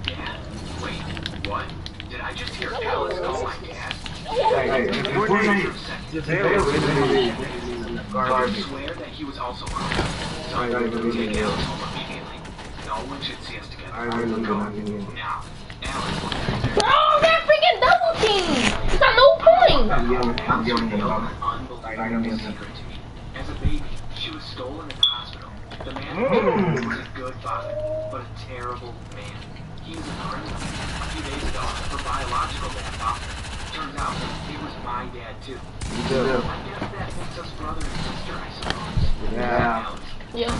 G: Dad? Wait, what? Did I just hear Alice call my dad? I swear that he was also crying. So, take Alice home immediately. No one should see us together. Now, Alice,
B: Oh, that freaking double team! It's got no point!
G: Alice revealed an unbelievable secret to me. As a baby, she was stolen in the hospital. The man who was a good father, but a terrible man. He was a criminal. A few days ago, her biological dad found her. Turns out, it was my dad too. I guess that makes us brother and sister, I suppose.
A: Yeah.
B: Yeah.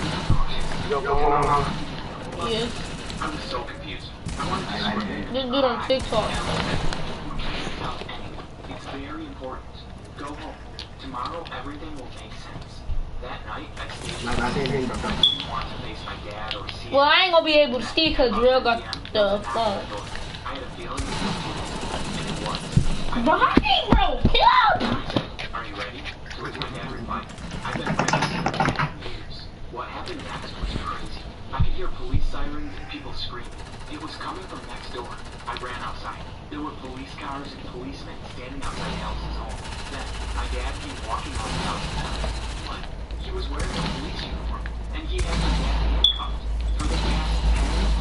B: Yeah.
G: I was so confused. I wanted to scream.
B: Just do it on TikTok.
G: It's very important. Go home. Tomorrow, everything will make sense. That night, I stayed didn't want to face my dad or see
B: Well, I ain't gonna be able to see because Drill got the phone.
G: I had a feeling it was.
B: Behind, bro! Kill!
G: Are you ready? To which my dad replied, I've been ready for 10 years. What happened next was crazy. I could hear police sirens and people screaming. It was coming from next door. I ran outside. There were police cars and policemen standing outside Alice's home. Then, my dad came walking out the house. What? He was wearing a police uniform, and he had my dad handcuffed. For the past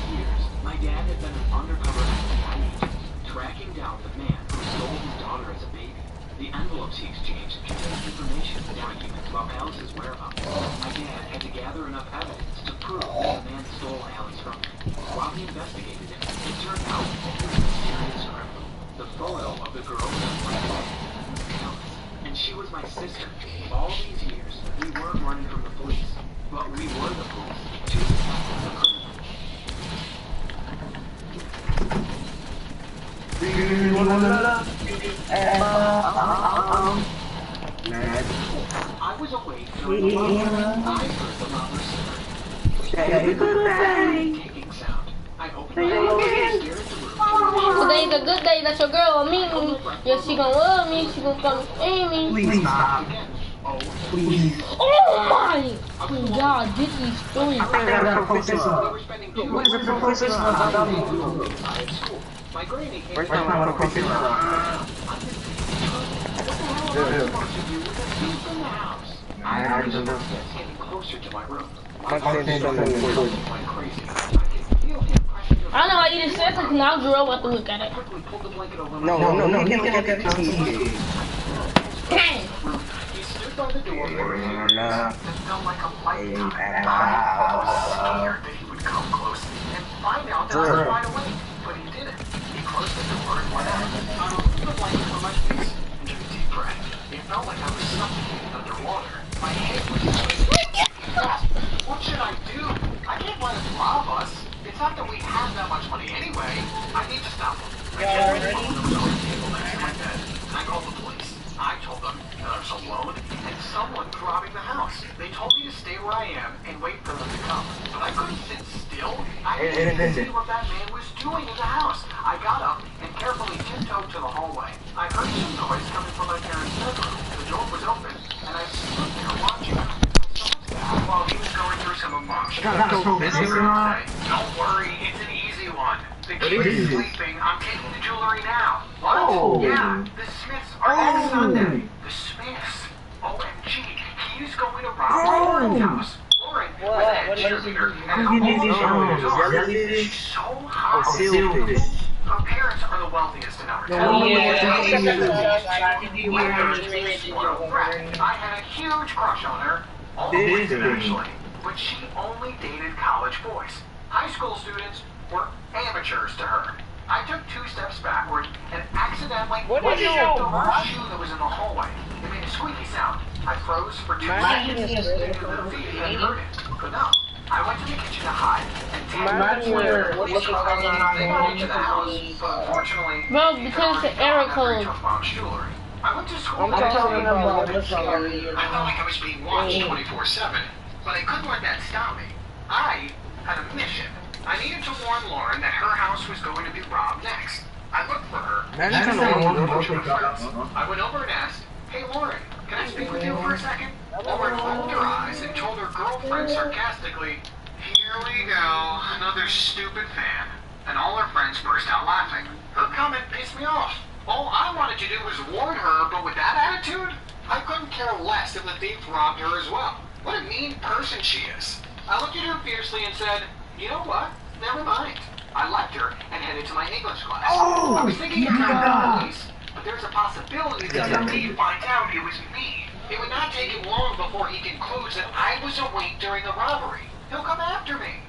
G: 10 years, my dad had been an undercover FBI agent, tracking down the man who stole his daughter as a baby. The envelopes he exchanged contained information and documents about Alice's whereabouts. My dad had to gather enough evidence to prove that the man stole Alice from him. While he investigated it, it turned out that he was a serious criminal. The photo of the girl was my dad, Alice, and she was my sister. All these years, we weren't running from the police, but we were the police, chasing after the criminal. I was awake during the I heard the mother stirring. Kicking sound. I opened my eyes and stared at the room.
B: Today's a good day that your girl will meet me. Yeah, she gonna love me. She gonna come see me.
A: Please stop. Please.
B: Oh my God, this is story.
A: What is the professor about?
G: My granny came
A: Where's my professor?
G: What the hell am I supposed to do with a He's in the house.
A: I already know.
G: Getting closer to my room.
A: My friend's so important.
G: Going crazy. I can feel him pressing the
B: I don't know why you just said something. Now I grew up about to look at it.
G: quickly pulled the blanket over my
A: No, you can't look at that TV.
B: Dang.
G: He stood by the door for a few minutes.
A: Nah.
G: It felt like a lifetime.
A: At
G: I was
A: house.
G: scared that he would come close and find out that I was wide awake. But he didn't. He closed the door and went out. I removed the blanket from my face and took a deep breath. It felt like I was suffocating underwater. My head was swimming. What should I do? I can't let him rob us. It's not that we have that much money anyway. I need to stop him. I checked my phone that was on the table next to my bed, and I called the police. I told them that I was alone and someone robbing the house. They told me to stay where I am and wait for them to come. But I couldn't sit still. I didn't see what that man was doing in the house. I got up and carefully tiptoed to the hallway. I heard some noise coming from my parents' bedroom. The door was open, and I stood there watching him. While he was going through some emotions. Don't worry, it's an easy one. The kid is sleeping. I'm taking the jewelry now. What?
A: Oh.
G: Yeah, the Smiths are next Sunday. The Smiths. OMG, he's going to rob Lauren's house. Lauren was a head cheerleader and she's so hot. Her parents are the wealthiest in our town. I had a huge crush on her. All the women, actually. But she only dated college boys. High school students were amateurs to her. I took 2 steps backward and accidentally pushed the first shoe that was in the hallway. It made a squeaky sound. I froze for 2 seconds. The feet and heard it. But no. I went to the kitchen to hide. And 10 minutes later, the police were coming into the house. But unfortunately,
B: Bro, because the error code.
G: Mom's jewelry. I went to school and I felt like I was being watched 24/7, but I couldn't let that stop me. I had a mission. I needed to warn Lauren that her house was going to be robbed next. I looked for her. I went over and asked, "Hey Lauren, can I speak with you for a second?" Lauren rolled her eyes and told her girlfriend sarcastically, "Here we go, another stupid fan." And all her friends burst out laughing. Her comment pissed me off. All I wanted to do was warn her, but with that attitude, I couldn't care less if the thief robbed her as well. What a mean person she is. I looked at her fiercely and said, "You know what? Never mind." I left her and headed to my English class. I was thinking of calling the police, but there's a possibility that the thief finds out it was me. It would not take him long before he concludes that I was awake during the robbery. He'll come after me.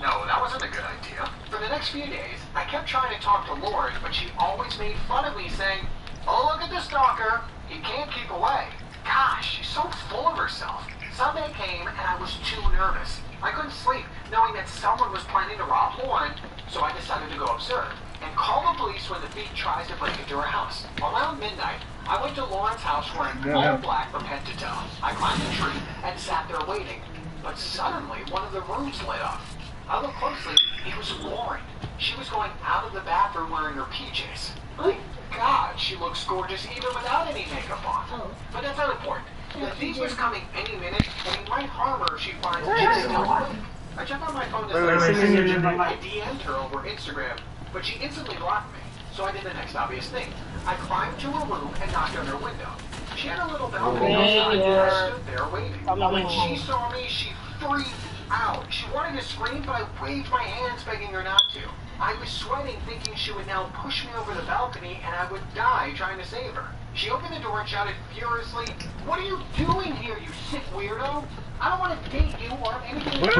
G: No, that wasn't a good idea. For the next few days, I kept trying to talk to Lauren, but she always made fun of me, saying, "Oh, look at the stalker. He can't keep away." Gosh, she's so full of herself. Sunday came, and I was too nervous. I couldn't sleep, knowing that someone was planning to rob Lauren, so I decided to go observe and call the police when the thief tries to break into her house. Around midnight, I went to Lauren's house wearing all black from head to toe. I climbed a tree and sat there waiting, but suddenly one of the rooms lit up. I looked closely. It was Lauren. She was going out of the bathroom wearing her PJs. My God, she looks gorgeous even without any makeup on. But that's not important. The thief was coming any minute, and he might harm her if she finds that she's still awake. I checked on my phone to I DM'd her over Instagram, but she instantly blocked me. So I did the next obvious thing. I climbed to her room and knocked on her window. She had a little balcony outside, and I stood there waiting. When she saw me, she freaked out. She wanted to scream, but I waved my hands begging her not to. I was sweating, thinking she would now push me over the balcony and I would die trying to save her. She opened the door and shouted furiously, "What are you doing here, you sick weirdo? I don't want to date you or have anything to do with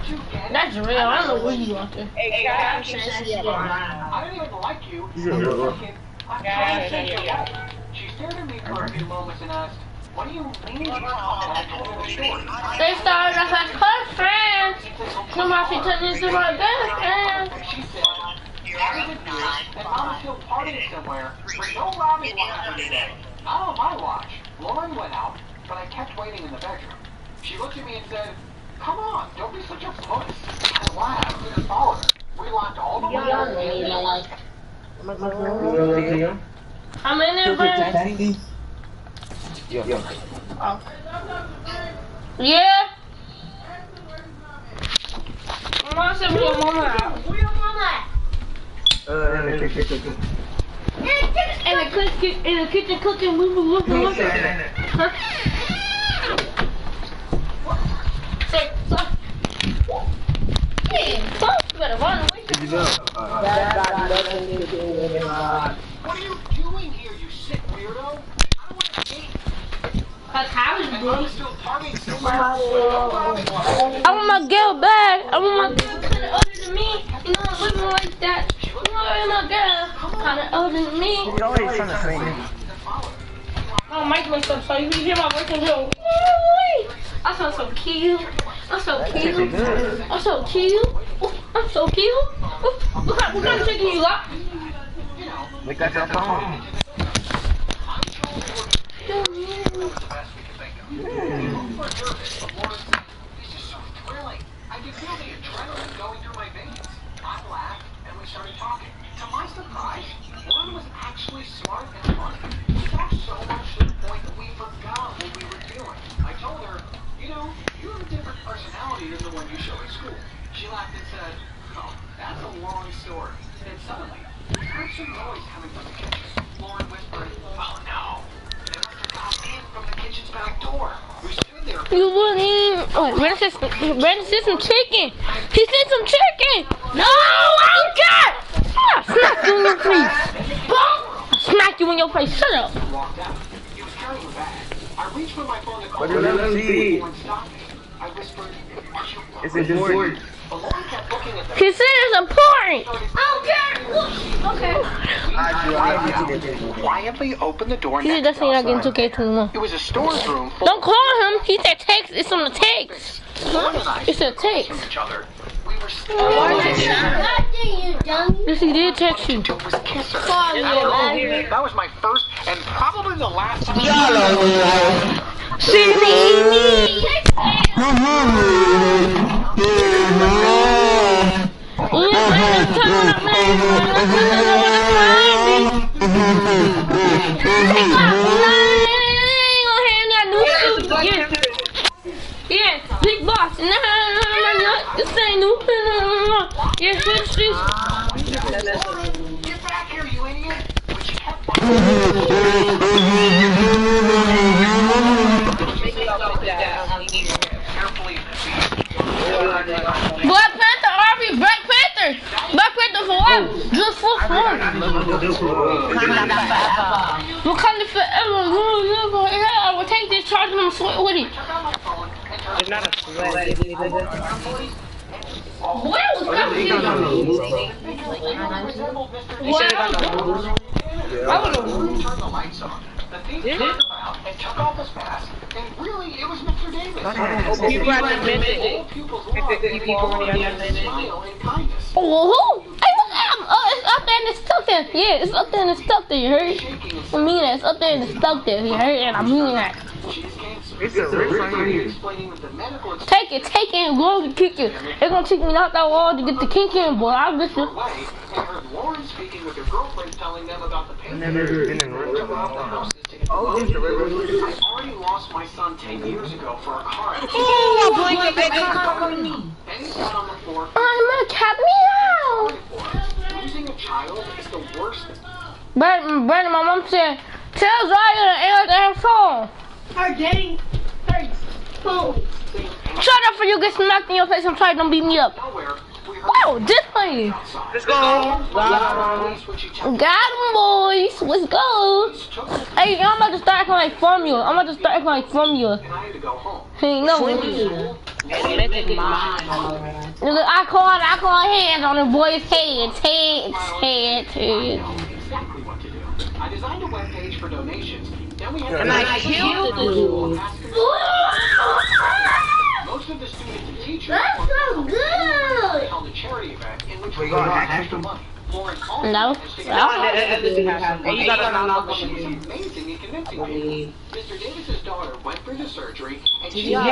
G: you.
B: That's real. I don't know what you want to.
G: I don't even like you. I'm trying to save your life." She stared at me for a few moments and asked, "What do you mean?" And I told her the story.
B: They started off as close friends. Somebody turned into my best friend.
G: She said, "I was abused and Mama's still partying somewhere, but no robbing will happen today." Not on my watch. Lauren went out, but I kept waiting in the bedroom. She looked at me and said, "Come on, don't be such a puss." I laughed and followed her. We locked all the windows and
B: I'm in there, bro. Oh. Yeah. Mom said where your mama at?
D: Where your mama at?
B: In the kitchen cooking, woo. Better run away.
A: Did you know?
C: That nothing to do with it.
G: What are you doing here, you sick weirdo? I don't want to date.
B: Cause how is
G: And I'm
B: it?
G: still partying somewhere.
B: I want my girl back. I want my girl kinda older than me. You know, living like that. You know, my girl kinda older than me.
A: He's always trying to sing.
B: Oh, Mike wakes up, so you can hear my voice and go, woo. I sound so cute. I'm so cute. I'm so cute. I'm so cute. What kind of chicken you got?
A: We got your phone.
G: I could feel the adrenaline going through my veins. I laughed, and we started talking. To my surprise, one was actually smart and funny. We talked so much to the point that we forgot what we were doing. I told her, you know, you have a different personality than the one you show at school. She laughed and said, oh, that's a long story. Then suddenly, we heard some noise coming from the kitchen. Lauren whispered, oh no, they must have come in from the kitchen's back door. We stood there.
B: You wouldn't. Oh, Brandon said some chicken. He said some chicken. No, I don't care. I smack you in your face. I smack you in your face. Shut up.
G: Walked out. He was carrying a bag. I reached for my phone to call
A: But you never see.
G: Lauren stopped me. I whispered, are you
A: It's important.
G: But Lauren kept looking at the
B: He said it's important. I don't care. Okay.
G: quietly opened the door.
B: He said that's not getting 2K anymore.
G: It was a storage room full
B: Don't call him. He said text. It's on the text.
G: Lauren and I
B: It's a text.
G: from each other. We were still
B: Yes, he did text you.
G: was kiss her.
B: Sorry, man.
G: That was my first and probably the last time.
B: See me. Yeah, big boss. Nah, this ain't new. Yeah, switch streets.
G: Get back here, you idiot! But she kept carefully.
B: Black Panther, Arby, Black Panther. Black Panther for what? Just for fun. Wakanda forever. Yeah, I will take this charge and I'm sweat with it.
C: It's not a sweat.
B: Where was
G: Turned the lights on. The thief turned around and took off his mask, and really, it was Mr. Davis.
C: You brought the midget.
G: All pupils loved his smile and kindness.
B: Oh, who? Hey, look at him. Oh, it's up there and it's stuck there. Yeah, it's up there and it's stuck there. You heard? I mean that. It's up there and it's stuck there. You heard? And I mean that.
A: It's a rip right here.
G: Explaining that the medical
B: Take it and go to kick it. They're gonna take me out that wall to get the kink in, boy. I'll get you.
G: away, and heard Lauren speaking with her girlfriend telling them about the pain.
A: Never been in rip.
G: Took off the houses to get
A: Oh, it's a river.
G: I already lost my son 10 years ago for a car accident. And he's down on the floor.
B: I'm a cat meow.
G: Losing a child is the worst.
B: Brandon, my mom said, tell Zaya to answer that phone.
D: Her daddy, her phone.
B: Shut up for you get smacked in your face. I'm sorry, don't beat me up.
G: Nowhere. We heard
B: Wow, this way.
C: Let's go.
B: Got him, boys. Let's go. Hey, I'm about to start acting like from you. I'm about to start acting like from you.
G: and I had to go home.
B: Hey, no. Nigga, I call hands on the boy's heads.
G: Exactly what to do. I designed a webpage for donations. Then we had
C: And I killed the dude.
G: Most of the students and teachers
D: That's so good.
G: held a charity event in which
A: We
G: we
A: got
G: got
A: extra
G: extra money. Lauren also
B: No.
G: managed to get
C: That doesn't happen. And you gotta knock
G: She was
C: on the
G: amazing in convincing people. Mr. Davis's daughter went through the surgery, and she As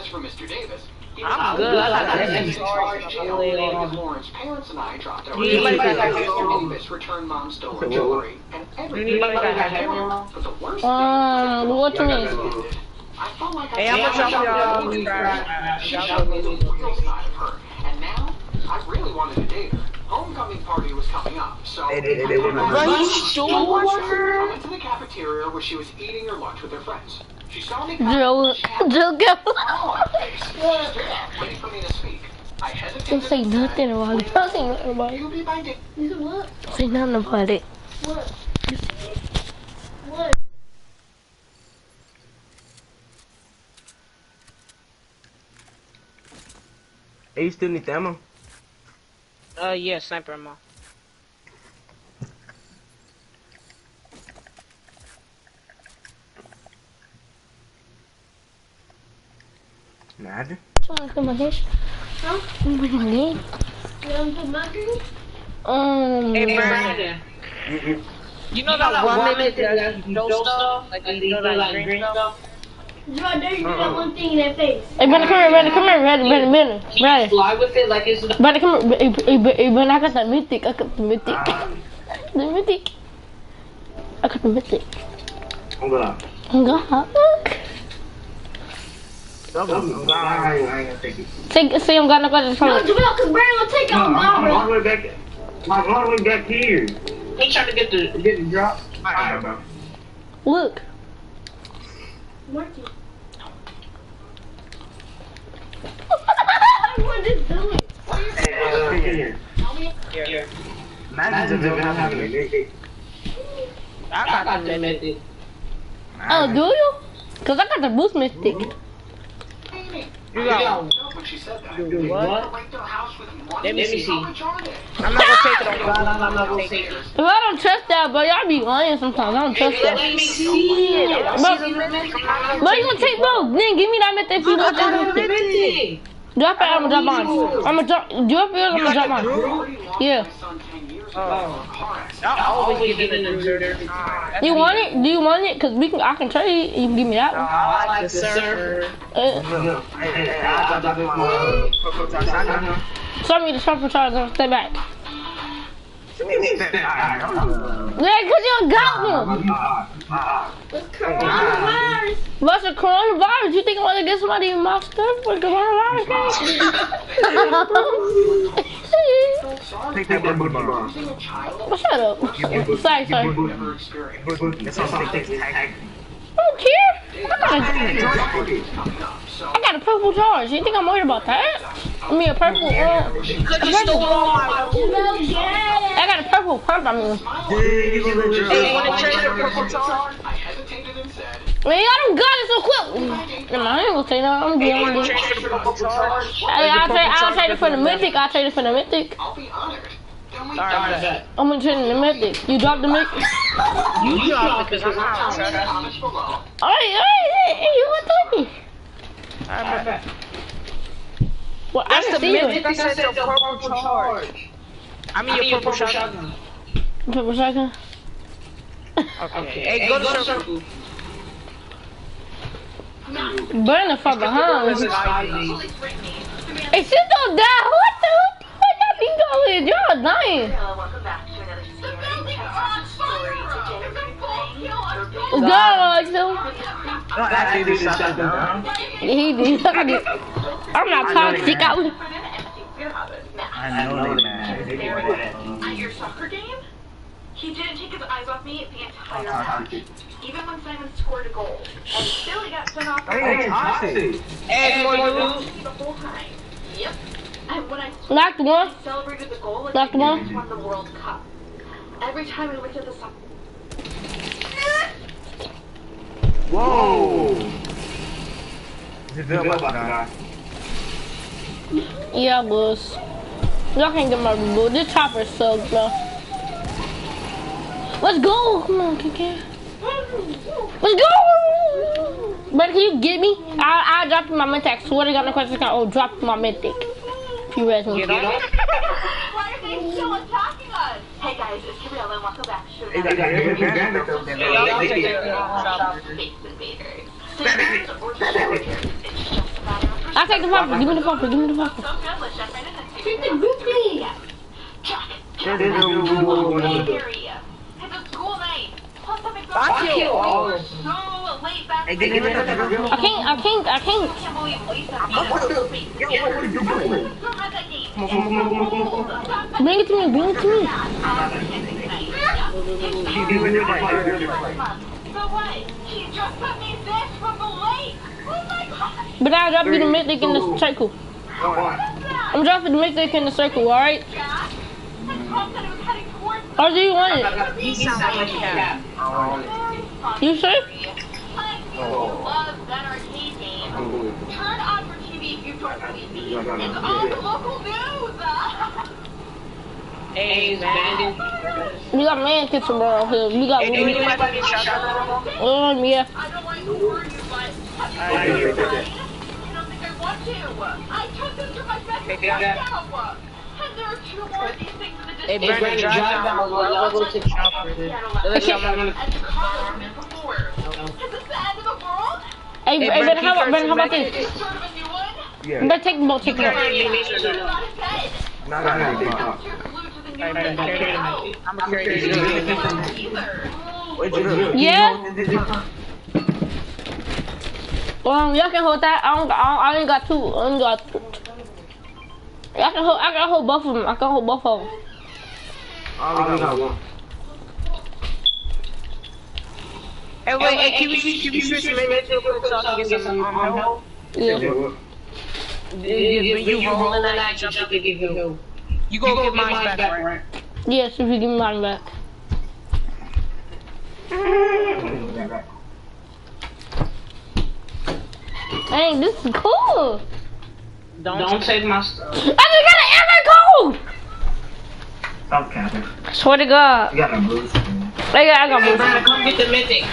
G: for Mr. Davis, he was
C: I'm good. I like that.
G: in charge of jail because Lauren's parents and I dropped our Mr. Davis returned mom's stolen jewelry, and everything
C: Anybody got
G: was
C: that
G: normal. But the worst
B: What you mean?
G: I felt like
C: Hey, I'm gonna show y'all.
G: she showed me the real side of her, and now I really wanted to date her. Homecoming party was coming up, so
A: They
G: I went to the cafeteria where she was eating her lunch with her friends. She saw me coming.
B: Jill,
G: She had
B: Jill, go.
G: a smile on her face. She stood up, waiting for me to speak. I hesitated.
B: Don't say
G: and said,
B: nothing about it. Don't say nothing about it.
G: "You'll be my date."
D: You said what?
B: Don't say nothing about it.
D: What? What?
A: Hey, you still need the ammo?
C: Yeah, sniper ammo.
A: Nada.
B: Someone come on this.
D: Huh?
B: Come on again.
D: You want to mark it?
C: Hey, Brandon. You know that one minute that you throw stuff? Like, you know that green stuff?
D: It's right there. You do that one thing in that face.
B: Hey, Brandon, come here, Brandon, come here, Brandon.
C: Fly with it like it's...
B: Brandon, come here. Hey, Brandon, I got the mythic. I got the mythic. The mythic. I got the mythic.
A: I'm good.
B: Oh, God.
A: I ain't gonna take it.
B: See, I'm gonna go to the
D: No,
B: front.
D: Jamel, because Brandon will take out
A: I'm all
D: Barbara.
A: the way back. I'm all the way back here.
C: He trying to get the drop.
A: Alright, bro.
B: Look.
D: Marky. I want to do it.
A: Hey,
C: Here.
A: Imagine if I'm having a big.
C: I got the method.
B: Oh, do you? Cause I got the boost mystic.
C: You got
G: When she said that,
C: do what?
G: went to the house with one.
C: Let me see.
G: Papa John did.
C: I'm not gonna take it on God. I'm not gonna take it.
B: If I don't trust that, but y'all be lying sometimes. I don't trust
C: Let
B: that.
C: me see it.
B: But you gonna take both? Then give me that mythic if you don't take mythic. Drop it, I'ma drop mine. I'ma drop yours, I'ma drop mine. Yeah.
C: I always get in the dirt every time.
B: You want it? Do you want it? Cause I can trade. You can give me that one.
C: I like the surfer.
B: Show me the surfer charger. Stay back. Yeah, cause you got one.
D: It's coronavirus.
B: What's the coronavirus? You think I'm gonna get somebody in my stuff with coronavirus?
A: Take that booty bar.
B: Well, shut up. Sorry. I don't care. I got a purple charge. You think I'm worried about that? I mean a purple. I got a purple pump. I mean. Man, I don't got it so quick. I ain't gonna say that. I'm gonna do it. I'll trade it for the mythic. I'll trade it for the mythic.
G: I'll be honored.
C: Alright,
B: I'm gonna trade it the mythic. You drop the mythic.
C: you drop it because I'm not trying to.
G: Comments below.
B: Alright, hey, you want me?
C: Alright,
B: Well, I
C: that's
B: can
C: the
B: see
C: mythic
B: you.
C: that says your purple charge. I mean your purple shotgun.
B: Purple shotgun.
C: Okay. Hey, go to circle.
B: Burn the fuck behind.
C: This is 5 days.
B: Hey, shit don't die. What the y'all think y'all is? Y'all dying.
F: Welcome back to another scary Texas story. Today we're playing
B: God, so
A: Actually, this shot down.
B: he did. I'm not toxic.
A: I know they mad.
F: At your soccer game, he didn't take his eyes off me the entire match. Even when Simon scored a goal, and still he got sent off
A: Hey, toxic.
C: Hey,
F: the whole time. Yep. And when I
B: Knocked one.
F: celebrated the goal, like
B: Knocked
F: we
B: one.
F: just won the World Cup. Every time I went to the soccer.
A: Whoa. This is good about that.
B: Yeah, boss. Y'all can't get my reboot. This chopper sucks, bro. Let's go. Come on, KK. Let's go. But can you get me? I dropped my mythic. Swear to God, no question. Oh, drop my mythic. If you ready.
F: Why are they still attacking us? Hey guys, it's Gabriella and welcome back to
A: Hey,
F: another
A: that
F: Space Invaders. Scissors or soldiers, it's just a matter of
B: I'll take the pumper. Give me the pumper. Give me the pumper.
F: so good, let's jump right in and see
D: Take the groupie.
F: Check.
A: Hey,
F: Area. It's a school night. Plus I'm exhausted.
C: I kill all
F: We
C: of
F: were
C: them.
F: so late back
A: give me that.
B: I can't.
F: I can't believe Lisa beat us so late together. Still had that game.
A: Come on.
B: Bring it to me, bring it to me. But I'll drop you the mythic in the circle. I'm dropping the mythic in the circle, alright? Or do you want it?
C: He sounds like that.
B: You sure?
F: Turn on for TV if you don't believe me. It's on the local news.
C: Hey, man.
B: We got man kitchen bro here. We got
C: Hey,
B: women.
C: you might get shot at.
B: Yeah.
F: I don't want to worry you, but I don't think I want to. I took them to my best friend now. And there are 2 more of these things in the
C: Hey,
F: distance.
C: Brandon, drive down. I'll go to the shop.
F: And the car from before. Is this the end of the world?
B: Hey, Brandon, how about this?
F: It's sort of a new one.
A: Yeah.
B: You better take the boat, take the boat.
F: Not dead.
A: Not gonna be
F: You're glued to the new one.
C: I'm gonna carry you.
F: Either.
B: Yeah? Y'all can hold that. I only got 2. I only got 2. I can hold both of them. I can hold both of them.
A: I only got 1.
C: Hey, wait, hey, can we switch the minute real quick so I can get some help?
B: Yeah.
C: When you roll in that jump, you can give you. You go get mine back, right?
B: Yes, if you give me mine back. Hey, this is cool.
C: Don't take my stuff.
B: I just got an epic code.
A: Stop capping.
B: I swear to God.
A: You got a boost.
B: I got
C: Hey,
B: boost.
C: Brandon, come get the mythic.